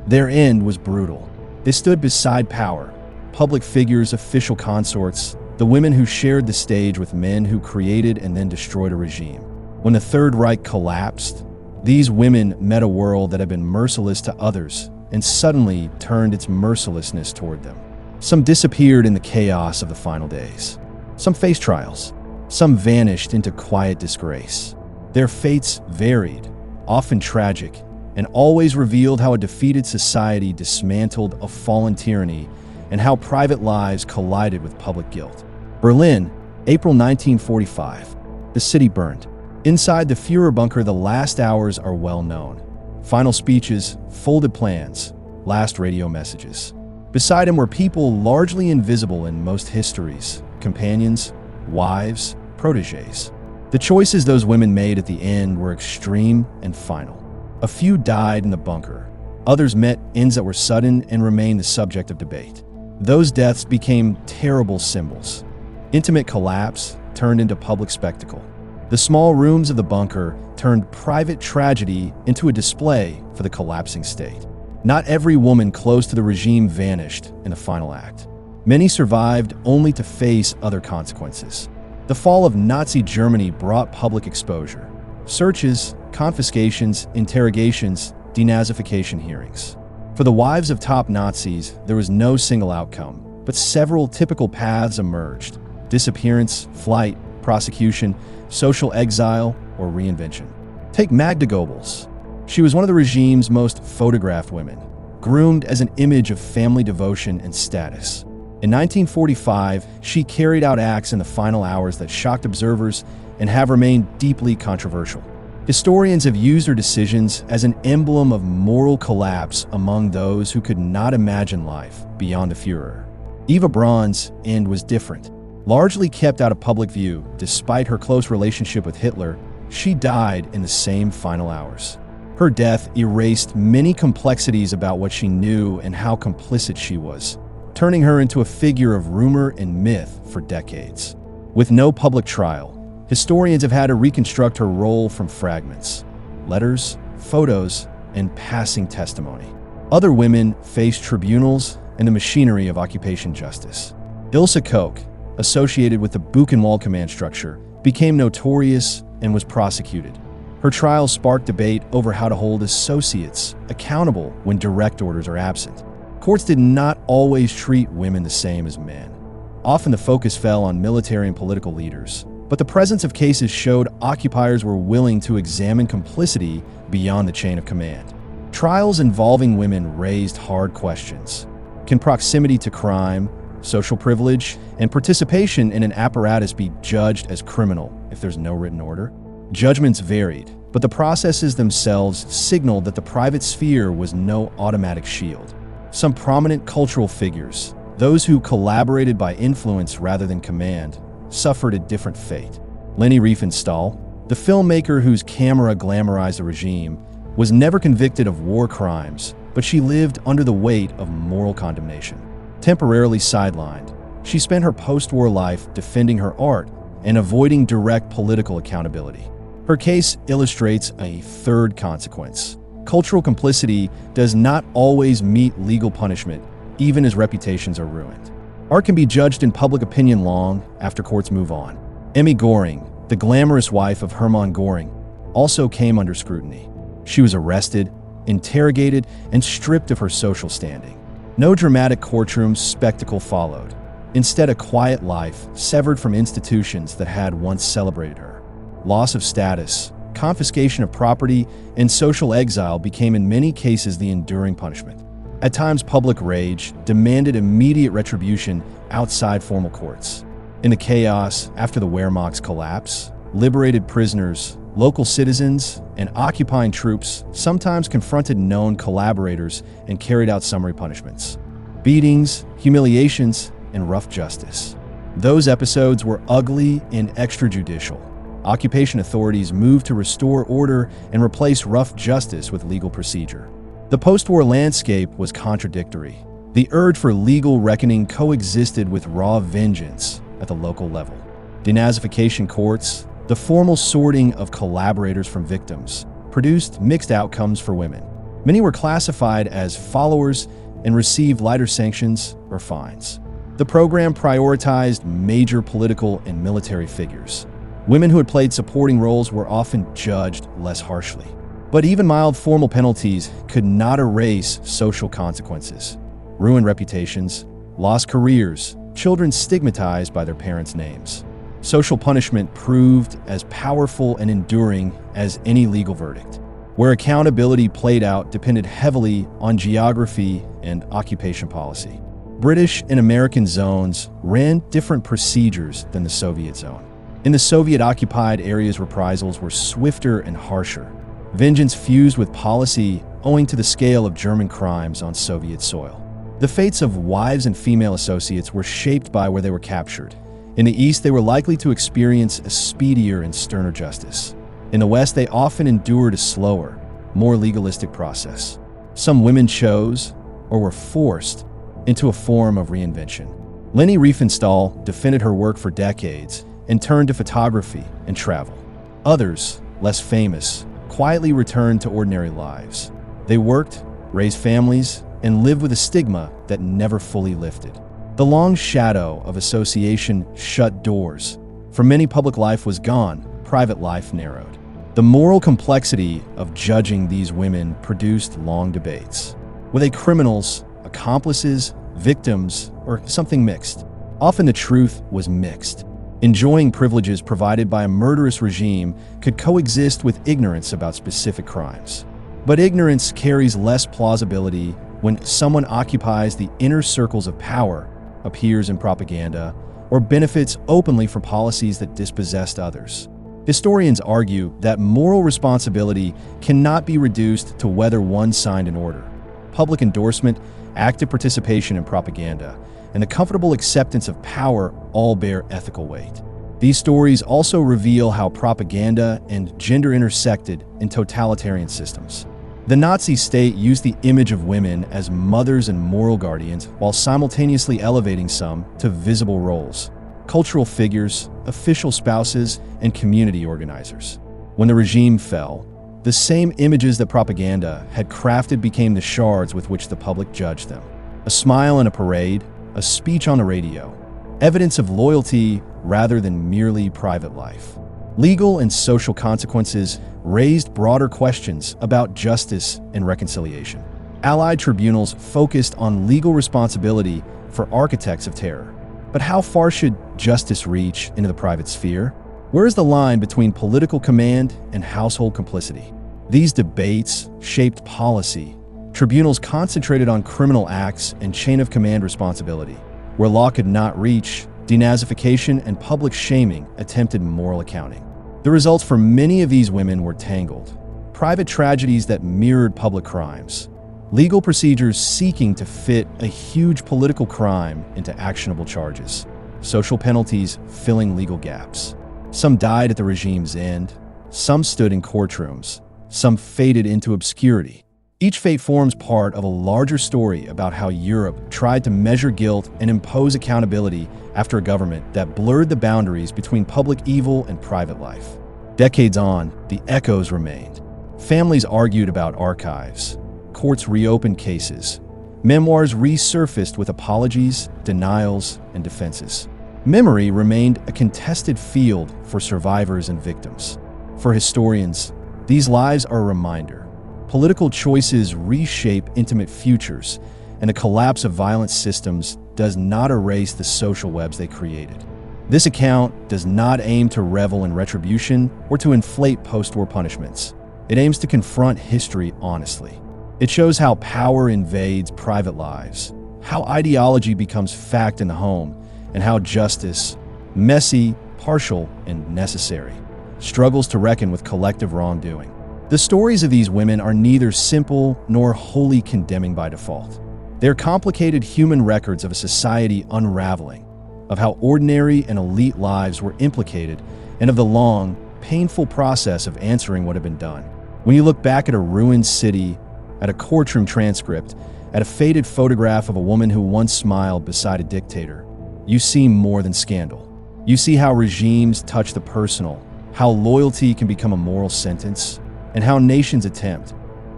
Their end was brutal. They stood beside power, public figures, official consorts, the women who shared the stage with men who created and then destroyed a regime. When the Third Reich collapsed, these women met a world that had been merciless to others and suddenly turned its mercilessness toward them. Some disappeared in the chaos of the final days. Some faced trials. Some vanished into quiet disgrace. Their fates varied, often tragic, and always revealed how a defeated society dismantled a fallen tyranny and how private lives collided with public guilt. Berlin, April 1945. The city burned. Inside the Führer bunker, the last hours are well known. Final speeches, folded plans, last radio messages. Beside him were people largely invisible in most histories: companions, wives, protégés. The choices those women made at the end were extreme and final. A few died in the bunker. Others met ends that were sudden and remained the subject of debate. Those deaths became terrible symbols. Intimate collapse turned into public spectacle. The small rooms of the bunker turned private tragedy into a display for the collapsing state. Not every woman close to the regime vanished in the final act. Many survived only to face other consequences. The fall of Nazi Germany brought public exposure. Searches, confiscations, interrogations, denazification hearings. For the wives of top Nazis, there was no single outcome, but several typical paths emerged: disappearance, flight, prosecution, social exile, or reinvention. Take Magda Goebbels. She was one of the regime's most photographed women, groomed as an image of family devotion and status. In 1945, she carried out acts in the final hours that shocked observers and have remained deeply controversial. Historians have used her decisions as an emblem of moral collapse among those who could not imagine life beyond the Führer. Eva Braun's end was different. Largely kept out of public view, despite her close relationship with Hitler, she died in the same final hours. Her death erased many complexities about what she knew and how complicit she was, turning her into a figure of rumor and myth for decades. With no public trial, historians have had to reconstruct her role from fragments, letters, photos, and passing testimony. Other women faced tribunals and the machinery of occupation justice. Ilse Koch, associated with the Buchenwald command structure, became notorious and was prosecuted. Her trial sparked debate over how to hold associates accountable when direct orders are absent. Courts did not always treat women the same as men. Often the focus fell on military and political leaders, but the presence of cases showed occupiers were willing to examine complicity beyond the chain of command. Trials involving women raised hard questions. Can proximity to crime, social privilege, and participation in an apparatus be judged as criminal if there's no written order? Judgments varied, but the processes themselves signaled that the private sphere was no automatic shield. Some prominent cultural figures, those who collaborated by influence rather than command, suffered a different fate. Leni Riefenstahl, the filmmaker whose camera glamorized the regime, was never convicted of war crimes, but she lived under the weight of moral condemnation. Temporarily sidelined, she spent her post-war life defending her art and avoiding direct political accountability. Her case illustrates a third consequence. Cultural complicity does not always meet legal punishment, even as reputations are ruined. Art can be judged in public opinion long after courts move on. Emmy Goring, the glamorous wife of Hermann Göring, also came under scrutiny. She was arrested, interrogated, and stripped of her social standing. No dramatic courtroom spectacle followed. Instead, a quiet life severed from institutions that had once celebrated her. Loss of status, confiscation of property, and social exile became in many cases the enduring punishment. At times, public rage demanded immediate retribution outside formal courts. In the chaos after the Wehrmacht's collapse, liberated prisoners, local citizens, and occupying troops sometimes confronted known collaborators and carried out summary punishments. Beatings, humiliations, and rough justice. Those episodes were ugly and extrajudicial. Occupation authorities moved to restore order and replace rough justice with legal procedure. The post-war landscape was contradictory. The urge for legal reckoning coexisted with raw vengeance at the local level. Denazification courts, the formal sorting of collaborators from victims, produced mixed outcomes for women. Many were classified as followers and received lighter sanctions or fines. The program prioritized major political and military figures. Women who had played supporting roles were often judged less harshly. But even mild formal penalties could not erase social consequences. Ruined reputations, lost careers, children stigmatized by their parents' names. Social punishment proved as powerful and enduring as any legal verdict. Where accountability played out depended heavily on geography and occupation policy. British and American zones ran different procedures than the Soviet zone. In the Soviet-occupied areas, reprisals were swifter and harsher. Vengeance fused with policy owing to the scale of German crimes on Soviet soil. The fates of wives and female associates were shaped by where they were captured. In the East, they were likely to experience a speedier and sterner justice. In the West, they often endured a slower, more legalistic process. Some women chose, or were forced, into a form of reinvention. Leni Riefenstahl defended her work for decades and turned to photography and travel. Others, less famous, quietly returned to ordinary lives. They worked, raised families, and lived with a stigma that never fully lifted. The long shadow of association shut doors. For many, public life was gone, private life narrowed. The moral complexity of judging these women produced long debates. Were they criminals, accomplices, victims, or something mixed? Often the truth was mixed. Enjoying privileges provided by a murderous regime could coexist with ignorance about specific crimes. But ignorance carries less plausibility when someone occupies the inner circles of power, appears in propaganda, or benefits openly from policies that dispossessed others. Historians argue that moral responsibility cannot be reduced to whether one signed an order. Public endorsement, active participation in propaganda, and the comfortable acceptance of power all bear ethical weight. These stories also reveal how propaganda and gender intersected in totalitarian systems. The Nazi state used the image of women as mothers and moral guardians while simultaneously elevating some to visible roles: cultural figures, official spouses, and community organizers. When the regime fell, the same images that propaganda had crafted became the shards with which the public judged them. A smile in a parade, a speech on the radio, evidence of loyalty rather than merely private life. Legal and social consequences raised broader questions about justice and reconciliation. Allied tribunals focused on legal responsibility for architects of terror. But how far should justice reach into the private sphere? Where is the line between political command and household complicity? These debates shaped policy. Tribunals concentrated on criminal acts and chain-of-command responsibility. Where law could not reach, denazification and public shaming attempted moral accounting. The results for many of these women were tangled. Private tragedies that mirrored public crimes. Legal procedures seeking to fit a huge political crime into actionable charges. Social penalties filling legal gaps. Some died at the regime's end. Some stood in courtrooms. Some faded into obscurity. Each fate forms part of a larger story about how Europe tried to measure guilt and impose accountability after a government that blurred the boundaries between public evil and private life. Decades on, the echoes remained. Families argued about archives. Courts reopened cases. Memoirs resurfaced with apologies, denials, and defenses. Memory remained a contested field for survivors and victims. For historians, these lives are a reminder. Political choices reshape intimate futures, and the collapse of violent systems does not erase the social webs they created. This account does not aim to revel in retribution or to inflate post-war punishments. It aims to confront history honestly. It shows how power invades private lives, how ideology becomes fact in the home, and how justice, messy, partial, and necessary, struggles to reckon with collective wrongdoing. The stories of these women are neither simple nor wholly condemning by default. They're complicated human records of a society unraveling, of how ordinary and elite lives were implicated, and of the long, painful process of answering what had been done. When you look back at a ruined city, at a courtroom transcript, at a faded photograph of a woman who once smiled beside a dictator, you see more than scandal. You see how regimes touch the personal, how loyalty can become a moral sentence, and how nations attempt,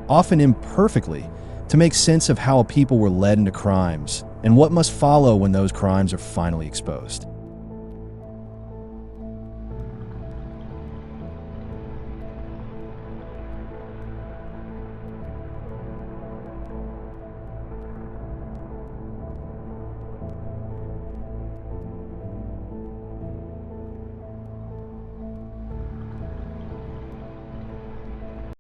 often imperfectly, to make sense of how people were led into crimes and what must follow when those crimes are finally exposed.